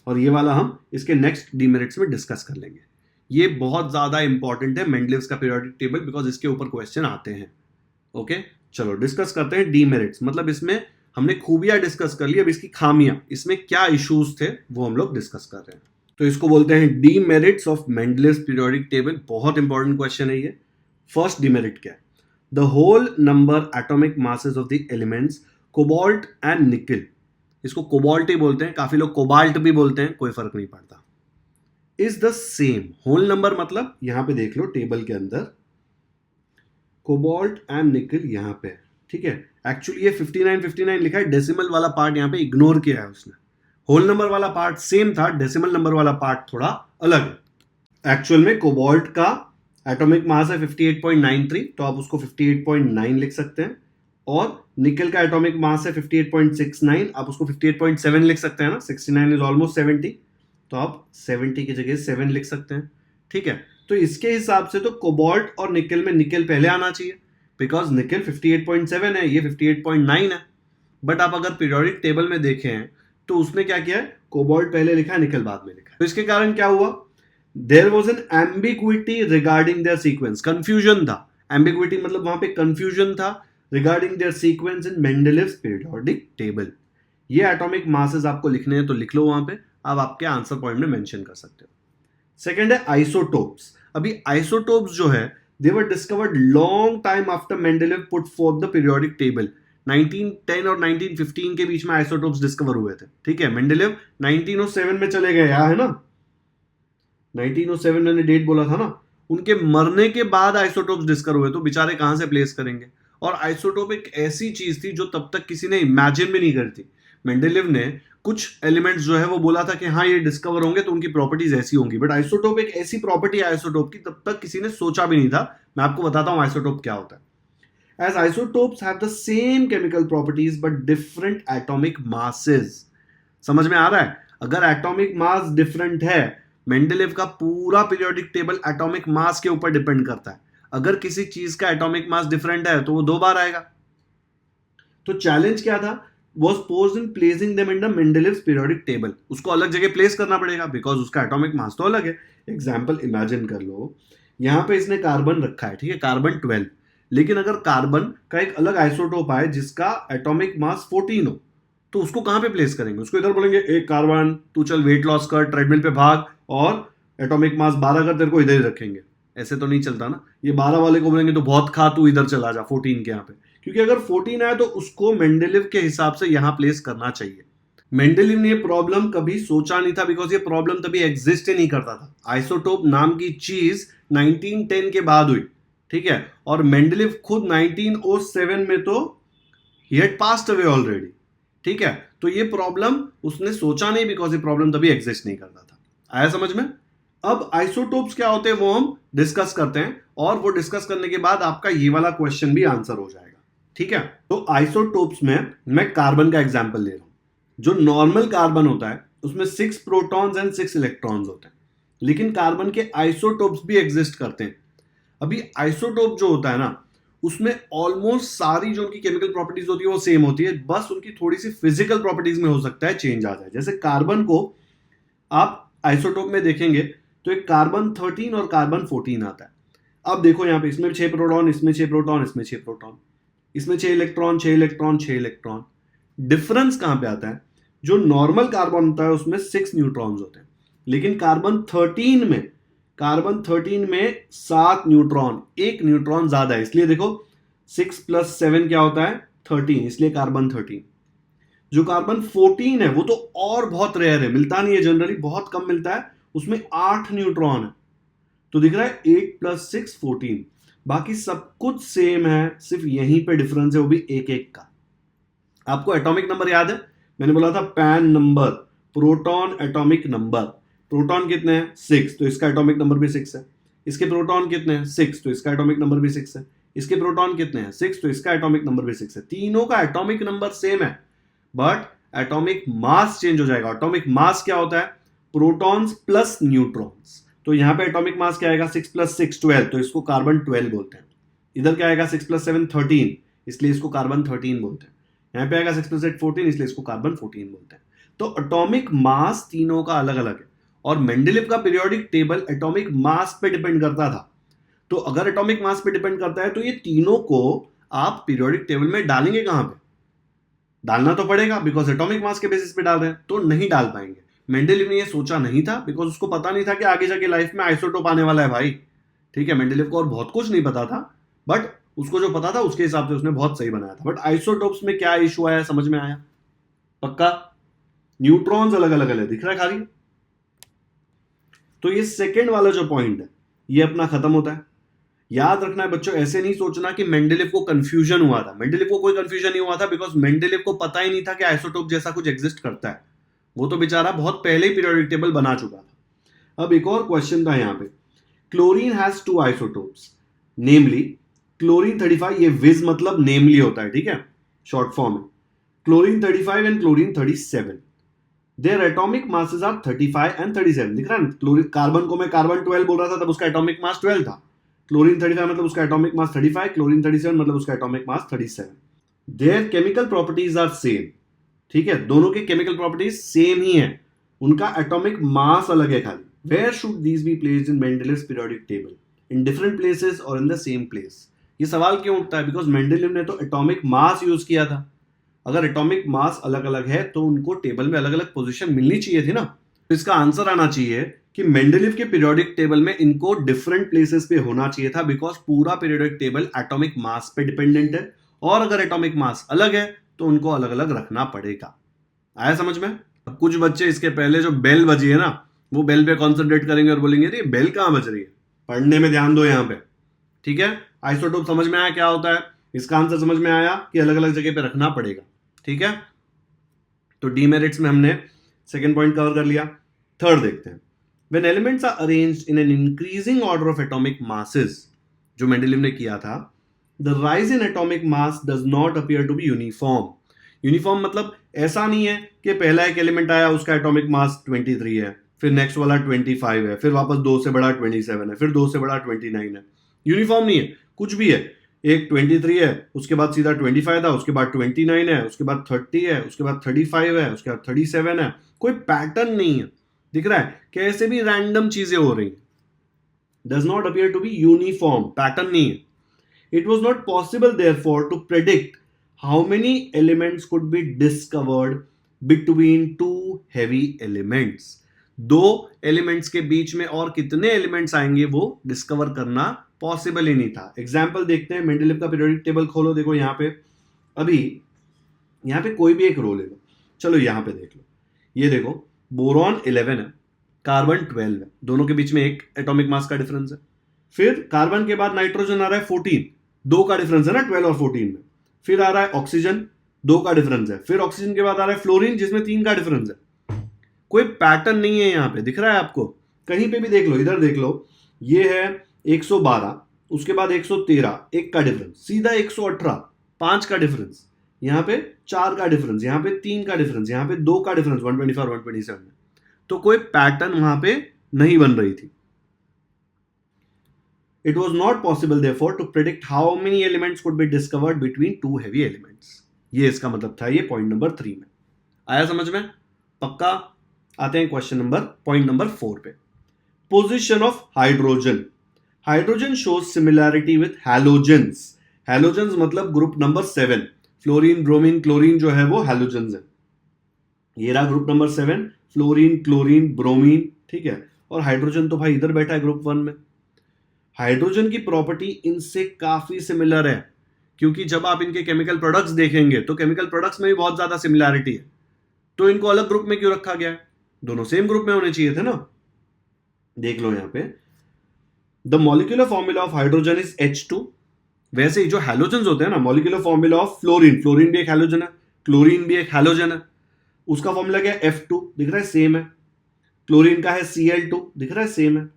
और ये वाला हम इसके नेक्स्ट डीमेरिट्स में डिस्कस कर लेंगे। ये बहुत ज्यादा इंपॉर्टेंट है मेंडलेव्स का पीरियोडिक टेबल, बिकॉज इसके ऊपर क्वेश्चन आते हैं। ओके, चलो डिस्कस करते हैं डीमेरिट्स। मतलब इसमें हमने खूबियां डिस्कस कर ली, अब इसकी खामियां, इसमें क्या इश्यूज थे वो हम लोग डिस्कस कर रहे हैं। तो इसको बोलते हैं demerits of Mendeleev's periodic table. बहुत इंपॉर्टेंट क्वेश्चन है ये। फर्स्ट डीमेरिट क्या है, the whole number atomic masses of the elements cobalt and nickel, इसको कोबाल्ट ही बोलते हैं, काफी लोग कोबाल्ट भी बोलते हैं, कोई फर्क नहीं पड़ता, is the same. Whole number मतलब यहां पे देख लो टेबल के अंदर कोबाल्ट एंड निकल यहां पे। ठीक है, एक्चुअली ये 59 लिखा है, डेसिमल वाला पार्ट यहां पे इग्नोर किया है उसने। होल नंबर वाला पार्ट सेम था, डेसिमल नंबर वाला पार्ट थोड़ा अलग है। एक्चुअल में कोबाल्ट का एटॉमिक मास है 58.93, तो आप उसको 58.9 लिख सकते हैं, और निकल का एटॉमिक मास है 58.69, आप उसको 58.7 लिख सकते हैं ना, 69 इज ऑलमोस्ट 70, तो आप 70 की जगह 7 लिख सकते हैं। ठीक है, तो इसके हिसाब से तो कोबाल्ट और निकल में निकल पहले आना चाहिए, बिकॉज निकल 58.7 है, ये 58.9 है। बट आप अगर पीरियोडिक टेबल में देखें तो उसने क्या किया है, कोबाल्ट पहले लिखा है, निकल बाद में लिखा है। तो इसके कारण क्या हुआ, there was an ambiguity regarding their sequence, confusion था। एम्बिग्विटी मतलब वहां पे कंफ्यूजन था regarding their sequence in Mendeleev's periodic table. ये एटॉमिक मासेस आपको लिखने हैं तो लिख लो वहां पे, आप आपके आंसर पॉइंट में मेंशन कर सकते हो। सेकंड है आइसोटोप्स। अभी आइसोटोप्स जो है, they were discovered long time after Mendeleev put for the periodic table. 1910 और 1915 के बीच में आइसोटोप्स डिस्कवर हुए थे। ठीक है, मेंडलेव 1907 में चले गए, है ना, 1907 मैंने डेट बोला था ना, उनके मरने के बाद आइसोटोप्स डिस्कवर हुए, तो बेचारे कहां से प्लेस करेंगे। और आइसोटोप एक ऐसी चीज थी जो तब तक किसी ने इमेजिन भी नहीं करी थी। मेंडलेव ने कुछ एलिमेंट्स जो है वो बोला था कि हाँ ये डिस्कवर होंगे तो उनकी प्रॉपर्टीज ऐसी होंगी, बट आइसोटोप एक ऐसी प्रॉपर्टी है आइसोटोप की तब तक किसी ने सोचा भी नहीं था। मैं आपको बताता हूँ आइसोटोप क्या होता है। As isotopes have the same chemical properties but different atomic masses. समझ में आ रहा है? अगर एटॉमिक मास डिफरेंट है, मेंडेलेव का पूरा पीरियोडिक टेबल एटॉमिक मास के ऊपर डिपेंड करता है। अगर किसी चीज का एटॉमिक मास डिफरेंट है तो वो 2 बार आएगा। तो चैलेंज क्या था? was posed in placing them in the Mendeleev's periodic table। उसको अलग जगह प्लेस करना पड़ेगा बिकॉज उसका एटॉमिक मास तो अलग है। एग्जाम्पल इमेजिन कर लो, यहां पे इसने कार्बन रखा है, ठीक है, कार्बन 12, लेकिन अगर कार्बन का एक अलग आइसोटोप आए जिसका एटॉमिक मास 14 हो, तो उसको कहां पे प्लेस करेंगे? उसको इधर बोलेंगे एक कार्बन तू चल वेट लॉस कर, ट्रेडमिल पे भाग, और एटॉमिक मास 12 कर, तेरे को इधर ही रखेंगे। ऐसे तो नहीं चलता ना। ये 12 वाले को बोलेंगे तो बहुत खा, तू इधर चला जा 14 के यहाँ पे, क्योंकि अगर 14 आया तो उसको मेंडेलिव के हिसाब से यहां प्लेस करना चाहिए। मेंडेलिव ने ये प्रॉब्लम कभी सोचा नहीं था बिकॉज ये प्रॉब्लम तभी एग्जिस्ट ही नहीं करता था। आइसोटोप नाम की चीज 1910 के बाद हुई, ठीक है, और मेंडेलिव खुद 1907 में तो he had passed away already, ठीक है। तो ये प्रॉब्लम उसने सोचा नहीं बिकॉज ये प्रॉब्लम तभी एग्जिस्ट नहीं करता था। आया समझ में? अब आइसोटोप्स क्या होते हैं वो हम डिस्कस करते हैं, और वो डिस्कस करने के बाद आपका ये वाला क्वेश्चन भी आंसर हो जाएगा, ठीक है। तो आइसोटोप्स में मैं कार्बन का एग्जांपल ले रहा हूं। जो नॉर्मल कार्बन होता है उसमें 6 प्रोटॉन्स एंड 6 इलेक्ट्रॉन्स होते हैं, लेकिन कार्बन के आइसोटोप्स भी एग्जिस्ट करते हैं। अभी आइसोटोप जो होता है ना, उसमें ऑलमोस्ट सारी जो उनकी केमिकल प्रॉपर्टीज होती है वो सेम होती है, बस उनकी थोड़ी सी फिजिकल प्रॉपर्टीज में हो सकता है चेंज आ जाए। जैसे कार्बन को आप आइसोटोप में देखेंगे तो एक कार्बन 13 और कार्बन 14 आता है। अब देखो यहाँ पे, इसमें 6 प्रोटॉन, इसमें 6 प्रोटॉन, इसमें 6 प्रोटॉन, इसमें 6 इलेक्ट्रॉन, 6 इलेक्ट्रॉन, 6 इलेक्ट्रॉन। डिफरेंस कहां पे आता है? जो नॉर्मल कार्बन होता है उसमें 6 न्यूट्रॉन्स होते हैं, लेकिन कार्बन 13 में 7 न्यूट्रॉन, एक न्यूट्रॉन ज्यादा है, इसलिए देखो 6 + 7 क्या होता है? 13, इसलिए कार्बन 13। जो कार्बन 14 है वो तो और बहुत रेयर है, मिलता नहीं है, जनरली बहुत कम मिलता है, उसमें 8 न्यूट्रॉन है। तो दिख रहा है 8 + 6 14। बाकी सब कुछ सेम है, सिर्फ यहीं पे डिफरेंस है, वो भी एक एक का। आपको एटॉमिक नंबर याद है? मैंने बोला था pan number, proton atomic number. Proton कितने हैं? 6, तो इसका एटॉमिक नंबर भी 6 है। इसके प्रोटॉन कितने हैं? 6, तो इसका एटॉमिक नंबर भी 6 है। इसके प्रोटॉन कितने हैं? 6, तो इसका एटॉमिक नंबर भी 6 है। तीनों का एटॉमिक नंबर सेम है, बट एटॉमिक मास चेंज हो जाएगा। एटॉमिक मास क्या होता है? Protons plus neutrons. तो यहां पे एटॉमिक मास क्या आएगा? 6 + 6 12, तो इसको कार्बन 12 बोलते हैं। इधर क्या आएगा? 6 + 7 13, इसलिए इसको कार्बन 13 बोलते हैं। यहां पे आएगा 6 + 8 14, इसलिए इसको कार्बन 14 बोलते हैं। तो एटॉमिक मास तीनों का अलग अलग है, और मेंडेलिव का पीरियोडिक टेबल एटॉमिक मास पे डिपेंड करता था। तो अगर एटॉमिक मास पे डिपेंड करता है तो ये तीनों को आप पीरियोडिक टेबल में डालेंगे कहां पे? डालना तो पड़ेगा बिकॉज एटॉमिक मास के बेसिस पे डाल रहे हैं, तो नहीं डाल पाएंगे। मेंडेलिव ने ये सोचा नहीं था बिकॉज उसको पता नहीं था कि आगे जाके लाइफ में आइसोटोप आने वाला है भाई, ठीक है। मेंडेलिव को और बहुत कुछ नहीं पता था, बट उसको जो पता था उसके हिसाब से उसने बहुत सही बनाया था। बट आइसोटोप्स में क्या इशू आया समझ में आया? पक्का? न्यूट्रॉन्स अलग अलग है, दिख रहा है खाली। तो ये सेकेंड वाला जो पॉइंट है ये अपना खत्म होता है। याद रखना है बच्चों, ऐसे नहीं सोचना कि मेंडेलिव को कंफ्यूजन हुआ था। मेंडेलिव को कोई कंफ्यूजन नहीं हुआ था बिकॉज मेंडेलिव को पता ही नहीं था कि आइसोटोप जैसा कुछ एग्जिस्ट करता है। वो तो बेचारा बहुत पहले ही पीरियोडिक टेबल बना चुका था। अब एक और क्वेश्चन था यहाँ पे, chlorine has 2 isotopes, namely chlorine 35, ये विज मतलब नेमली होता है, ठीक है, शॉर्ट फॉर्म है। Chlorine 35 and chlorine 37, their atomic masses are 35 and 37। दिख रहा है ना? कार्बन को मैं कार्बन 12 बोल रहा था, तब उसका एटॉमिक मास 12 था। क्लोरीन 35 मतलब उसका एटॉमिक मास 35, क्लोरीन 37 मतलब उसका atomic mass 37। Their chemical properties are same, ठीक है, दोनों के केमिकल प्रॉपर्टीज सेम ही है, उनका एटॉमिक मास अलग है खाली। Where should these be placed in Mendeleev's periodic table? In different places और इन द सेम प्लेस? ये सवाल क्यों उठता है? बिकॉज मेंडेलिव ने तो एटॉमिक मास यूज किया था। अगर एटॉमिक मास अलग अलग है तो उनको टेबल में अलग अलग पोजीशन मिलनी चाहिए थी ना। तो इसका आंसर आना चाहिए कि मेंडेलिव के पीरियोडिक टेबल में इनको डिफरेंट प्लेसेस पे होना चाहिए था, बिकॉज पूरा पीरियोडिक टेबल एटॉमिक मास पे डिपेंडेंट है, और अगर एटॉमिक मास अलग है तो उनको अलग अलग रखना पड़ेगा। आया समझ में? अब कुछ बच्चे इसके पहले जो बेल बजी है ना, वो बेल पे कॉन्सेंट्रेट करेंगे और बोलेंगे अरे बेल कहां बज रही है, पढ़ने में ध्यान दो यहाँ पे, ठीक है। आइसोटोप समझ में आया क्या होता है? इसका आंसर समझ में आया कि अलग अलग जगह पे रखना पड़ेगा, ठीक है। तो डीमेरिट्स में हमने सेकेंड पॉइंट कवर कर लिया। थर्ड देखते हैं, when elements are arranged in an increasing order of atomic masses, जो मेंडलीव ने किया था, the rise in atomic mass does not appear to be uniform. Uniform मतलब ऐसा नहीं है कि पहला एक एलिमेंट आया उसका एटॉमिक मास 23 है, फिर नेक्स्ट वाला 25 है, फिर वापस 2 से बड़ा 27 है, फिर 2 से बड़ा 29 है। यूनिफॉर्म नहीं है, कुछ भी है। एक 23 है, उसके बाद सीधा 25 था, उसके बाद 29 है, उसके बाद 30 है, उसके बाद 35 है, उसके बाद 37 है। कोई पैटर्न नहीं है, दिख रहा है कैसे भी रैंडम चीजें हो रही, does not appear to be uniform, pattern नहीं है। It was not possible therefore to predict how many elements could be discovered between two heavy elements. दो एलिमेंट्स के बीच में और कितने एलिमेंट्स आएंगे वो डिस्कवर करना पॉसिबल ही नहीं था। एग्जाम्पल देखते हैं, मेंडलीव का पीरियोडिक टेबल खोलो, देखो यहाँ पे, अभी यहाँ पे कोई भी एक रो ले लो, चलो यहाँ पे देख लो, ये देखो बोरॉन 11 है, कार्बन 12 है, दोनों के बीच में एक एटॉमिक मास का डिफरेंस है। फिर कार्बन के बाद नाइट्रोजन आ रहा है 14, 2 का डिफरेंस है ना 12 और 14 में। फिर आ रहा है ऑक्सीजन, 2 का डिफरेंस है। फिर ऑक्सीजन के बाद आ रहा है फ्लोरीन, जिसमें 3 का डिफरेंस है। कोई पैटर्न नहीं है यहाँ पे, दिख रहा है आपको? कहीं पे भी देख लो, इधर देख लो, ये है 112, उसके बाद 113, 1 का डिफरेंस, सीधा 118, 5 का डिफरेंस, यहाँ पे 4 का डिफरेंस, यहाँ पे 3 का डिफरेंस, यहाँ पे 2 का डिफरेंस 124 और 127 में। तो कोई पैटर्न वहां पे नहीं बन रही थी। It was not possible therefore to predict how many elements could be discovered between two heavy elements. ये इसका मतलब था, ये पॉइंट नंबर 3 में आया समझ में? पक्का? आते हैं क्वेश्चन नंबर, पॉइंट नंबर 4 पे। Position of hydrogen. Hydrogen shows similarity with halogens. Halogens मतलब group number 7, fluorine, bromine, chlorine जो है वो हैलोजेंस है। ये रहा group number 7, fluorine, chlorine, bromine, ठीक है। और हाइड्रोजन तो भाई इधर बैठा है ग्रुप 1 में। हाइड्रोजन की प्रॉपर्टी इनसे काफी सिमिलर है, क्योंकि जब आप इनके केमिकल प्रोडक्ट्स देखेंगे तो केमिकल प्रोडक्ट्स में भी बहुत ज्यादा सिमिलैरिटी है। तो इनको अलग ग्रुप में क्यों रखा गया है? दोनों सेम ग्रुप में होने चाहिए थे ना। देख लो यहां पे, the molecular formula of hydrogen is H2। वैसे ही जो हैलोजेंस होते हैं ना, molecular formula of fluorine, fluorine भी एक हैलोजन है, क्लोरीन भी एक हैलोजन है, उसका फॉर्मूला क्या है? F2, दिख रहा है सेम है। क्लोरीन का है Cl2, दिख रहा है सेम है।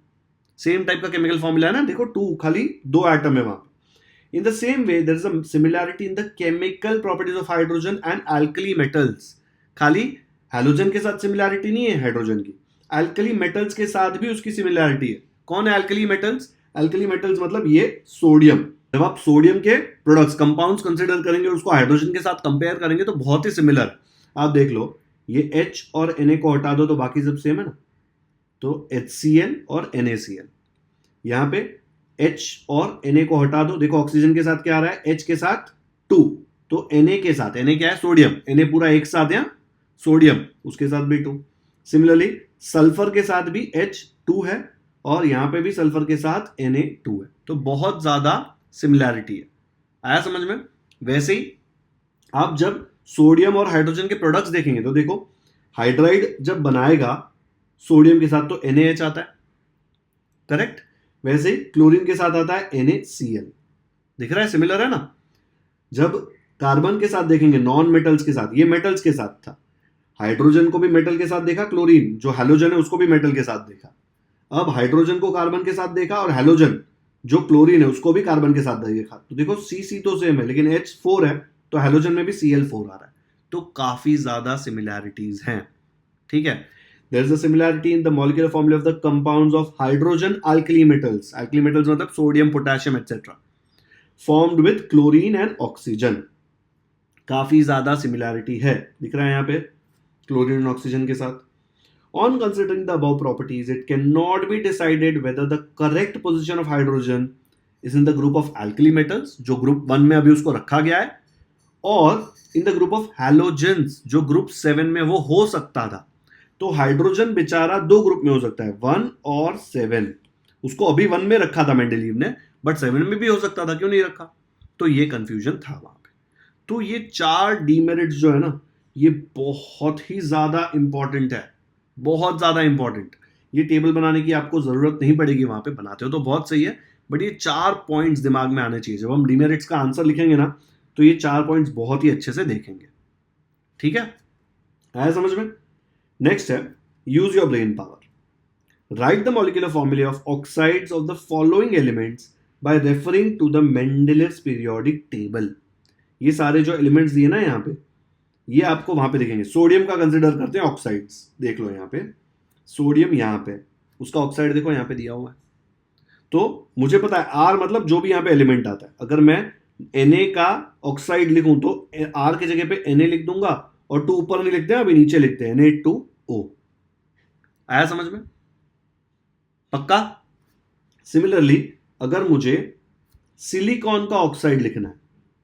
सेम टाइप का केमिकल फॉर्मूला है ना, देखो 2, खाली 2 एटम है वहां पे। In the same way there is a similarity in the chemical properties of hydrogen and alkali metals. खाली हैलोजन के साथ सिमिलैरिटी नहीं है हाइड्रोजन की, अल्कली मेटल्स के साथ भी उसकी सिमिलैरिटी है। कौन है अल्कली मेटल्स? अल्कली मेटल्स मतलब ये सोडियम। जब आप सोडियम के प्रोडक्ट्स, कंपाउंड्स कंसिडर करेंगे और उसको हाइड्रोजन के साथ कंपेयर करेंगे तो बहुत ही सिमिलर है। आप देख लो, ये H और Na को हटा दो तो बाकी सब सेम है ना, तो HCl और NaCl। यहां पे H और Na को हटा दो, देखो ऑक्सीजन के साथ क्या आ रहा है? H के साथ 2, तो Na के साथ, Na क्या है? सोडियम, Na पूरा एक साथ है, सोडियम उसके साथ भी 2। सिमिलरली सल्फर के साथ भी H2 है और यहां पे भी सल्फर के साथ Na2 है। तो बहुत ज्यादा सिमिलैरिटी है। आया समझ में? वैसे ही आप जब सोडियम और हाइड्रोजन के प्रोडक्ट्स देखेंगे तो देखो, हाइड्राइड जब बनाएगा सोडियम के साथ तो NaH आता है, करेक्ट? वैसे ही क्लोरीन के साथ आता है NaCl, दिख रहा है सिमिलर है ना। जब कार्बन के साथ देखेंगे, नॉन मेटल्स के साथ, ये मेटल्स के साथ था, हाइड्रोजन को भी मेटल के साथ देखा, क्लोरीन जो हैलोजन है उसको भी मेटल के साथ देखा। अब हाइड्रोजन को कार्बन के साथ देखा और हैलोजन जो क्लोरीन है उसको भी कार्बन के साथ देखा, तो देखो C तो सेम है लेकिन H4 है, तो हैलोजन में भी Cl4 आ रहा है। तो काफी ज्यादा सिमिलैरिटीज हैं, ठीक है। There is a similarity in the molecular formula of the compounds of hydrogen alkali metals. Alkali metals मतलब sodium, potassium etc. Formed with chlorine and oxygen. काफी ज्यादा सिमिलैरिटी है, दिख रहा है यहाँ पे क्लोरीन और ऑक्सीजन के साथ। On considering the above properties, it cannot be decided whether the correct position of hydrogen is in the group of alkali metals, जो ग्रुप 1 में अभी उसको रखा गया है, और in the group of halogens, जो ग्रुप 7 में वो हो सकता था। तो हाइड्रोजन बेचारा 2 ग्रुप में हो सकता है, 1 और 7। उसको अभी 1 में रखा था मेंडलीव ने, बट 7 में भी हो सकता था, क्यों नहीं रखा? तो ये कंफ्यूजन था वहां पे। तो ये 4 डीमेरिट्स जो है ना, ये बहुत ही ज्यादा इंपॉर्टेंट है, बहुत ज्यादा इंपॉर्टेंट। ये टेबल बनाने की आपको जरूरत नहीं पड़ेगी, वहां पे बनाते हो तो बहुत सही है, बट ये 4 पॉइंट्स दिमाग में आने चाहिए। जब हम डीमेरिट्स का आंसर लिखेंगे ना, तो ये 4 पॉइंट्स बहुत ही अच्छे से देखेंगे, ठीक है। आया समझ में? नेक्स्ट है use your brain power. Write the molecular formulae of oxides of the following elements by referring to the Mendeleev's periodic table. ये सारे जो एलिमेंट्स दिए ना यहाँ पे, ये आपको वहां पे दिखेंगे। सोडियम का कंसिडर करते हैं ऑक्साइड्स, देख लो यहाँ पे सोडियम, यहाँ पे उसका ऑक्साइड देखो यहाँ पे दिया हुआ है। तो मुझे पता है आर मतलब जो भी यहाँ पे एलिमेंट आता है, अगर मैं Na का ऑक्साइड लिखूं तो आर की जगह पे Na लिख दूंगा, और 2 ऊपर नहीं लिखते हैं, अभी नीचे लिखते हैं Na2O। आया समझ में? पक्का? सिमिलरली अगर मुझे सिलिकॉन का ऑक्साइड लिखना है,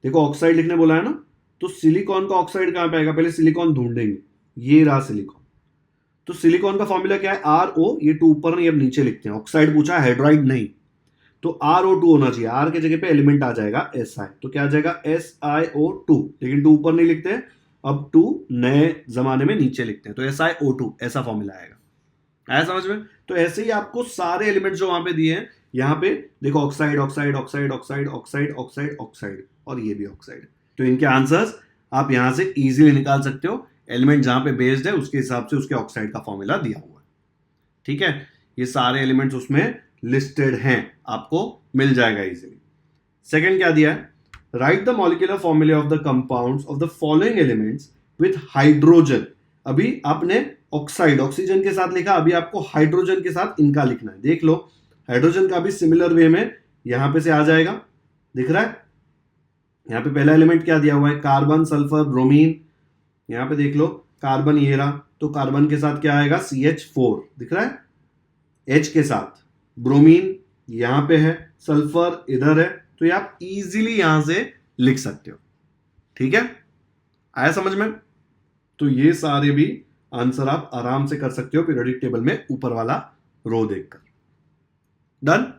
देखो ऑक्साइड लिखने बोला है ना, तो सिलिकॉन का ऑक्साइड कहां पे आएगा? पहले सिलिकॉन ढूंढेंगे, ये रहा सिलिकॉन। तो सिलिकॉन का फॉर्मूला क्या है? RO, ये 2 ऊपर नहीं, अब नीचे लिखते हैं। ऑक्साइड पूछा है, हाइड्राइड नहीं, तो RO2 होना चाहिए। R के जगह पे एलिमेंट आ जाएगा Si, तो क्या आ जाएगा? SiO2, लेकिन 2 ऊपर नहीं लिखते हैं, अब 2 नए जमाने में नीचे लिखते हैं, तो SiO2 ऐसा फॉर्मूला आएगा। आया समझ में? तो ऐसे ही आपको सारे एलिमेंट जो वहां पे दिए हैं, यहां पे देखो oxide oxide oxide oxide oxide oxide oxide, और ये भी ऑक्साइड। तो इनके आंसर्स आप यहां से इजीली निकाल सकते हो। एलिमेंट जहां पे बेस्ड है उसके हिसाब से उसके ऑक्साइड का फॉर्मूला दिया हुआ है। ठीक है, ये सारे एलिमेंट्स उसमें लिस्टेड हैं, आपको मिल जाएगा इजीली। सेकंड क्या दिया है? Right the molecular formulae of the compounds of the following elements with hydrogen. अभी आपने ऑक्साइड ऑक्सीजन के साथ लिखा, अभी आपको हाइड्रोजन के साथ इनका लिखना है। देख लो हाइड्रोजन का भी सिमिलर वे में यहां पे से आ जाएगा, दिख रहा है? यहां पे पहला एलिमेंट क्या दिया हुआ है? Carbon, sulphur, bromine. यहां पे देख लो कार्बन ये रहा, तो कार्बन के साथ क्या आएगा? CH4, दिख रहा है? H के साथ ब्रोमीन यहां पे है, सल्फर इधर है, तो ये आप इजीली यहां से लिख सकते हो। ठीक है, आया समझ में? तो ये सारे भी आंसर आप आराम से कर सकते हो पीरियोडिक टेबल में ऊपर वाला रो देखकर। डन?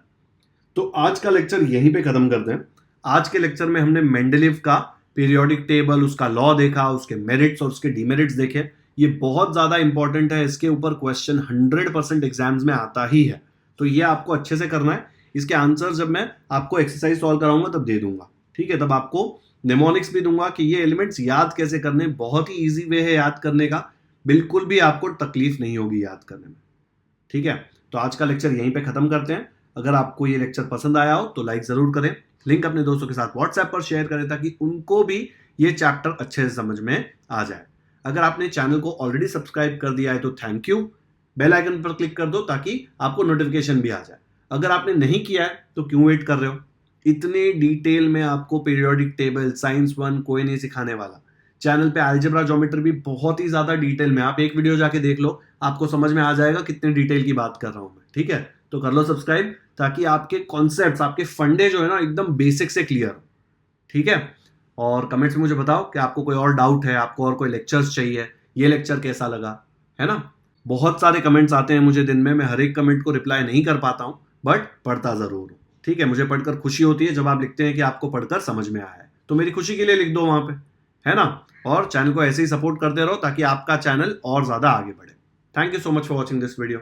तो आज का लेक्चर यहीं पे खत्म करते हैं। आज के लेक्चर में हमने मेंडलीव का पीरियोडिक टेबल, उसका लॉ देखा, उसके मेरिट्स और उसके डिमेरिट्स देखे। ये बहुत ज्यादा इंपॉर्टेंट है, इसके ऊपर क्वेश्चन 100% एग्जाम्स में आता ही है, तो ये आपको अच्छे से करना है। इसके आंसर जब मैं आपको एक्सरसाइज सॉल्व कराऊंगा तब दे दूंगा, ठीक है? तब आपको नेमोनिक्स भी दूंगा कि ये एलिमेंट्स याद कैसे करने। बहुत ही ईजी वे है याद करने का, बिल्कुल भी आपको तकलीफ नहीं होगी याद करने में। ठीक है, तो आज का लेक्चर यहीं पे खत्म करते हैं। अगर आपको ये लेक्चर पसंद आया हो तो लाइक जरूर करें, लिंक अपने दोस्तों के साथ व्हाट्सएप पर शेयर करें ताकि उनको भी ये चैप्टर अच्छे से समझ में आ जाए। अगर आपने चैनल को ऑलरेडी सब्सक्राइब कर दिया है तो थैंक यू। बेल आइकन पर क्लिक कर दो ताकि आपको नोटिफिकेशन भी आ जाए। अगर आपने नहीं किया है तो क्यों वेट कर रहे हो? इतने डिटेल में आपको पीरियोडिक टेबल, साइंस 1 कोई नहीं सिखाने वाला। चैनल पे अलजेब्रा, ज्योमेट्री भी बहुत ही ज्यादा डिटेल में, आप एक वीडियो जाके देख लो, आपको समझ में आ जाएगा कितने डिटेल की बात कर रहा हूं मैं। ठीक है, तो कर लो सब्सक्राइब ताकि आपके कॉन्सेप्ट्स, आपके फंडे जो है ना एकदम बेसिक से क्लियर हो। ठीक है, और कमेंट्स में मुझे बताओ कि आपको कोई और डाउट है, आपको और कोई लेक्चर्स चाहिए, ये लेक्चर कैसा लगा, है ना? बहुत सारे कमेंट्स आते हैं मुझे दिन में, मैं हर एक कमेंट को रिप्लाई नहीं कर पाता हूं, बट पढ़ता जरूर हूं। ठीक है, मुझे पढ़कर खुशी होती है जब आप लिखते हैं कि आपको पढ़कर समझ में आया है, तो मेरी खुशी के लिए लिख दो वहां पे, है ना? और चैनल को ऐसे ही सपोर्ट करते रहो ताकि आपका चैनल और ज्यादा आगे बढ़े। Thank you so much for watching this video.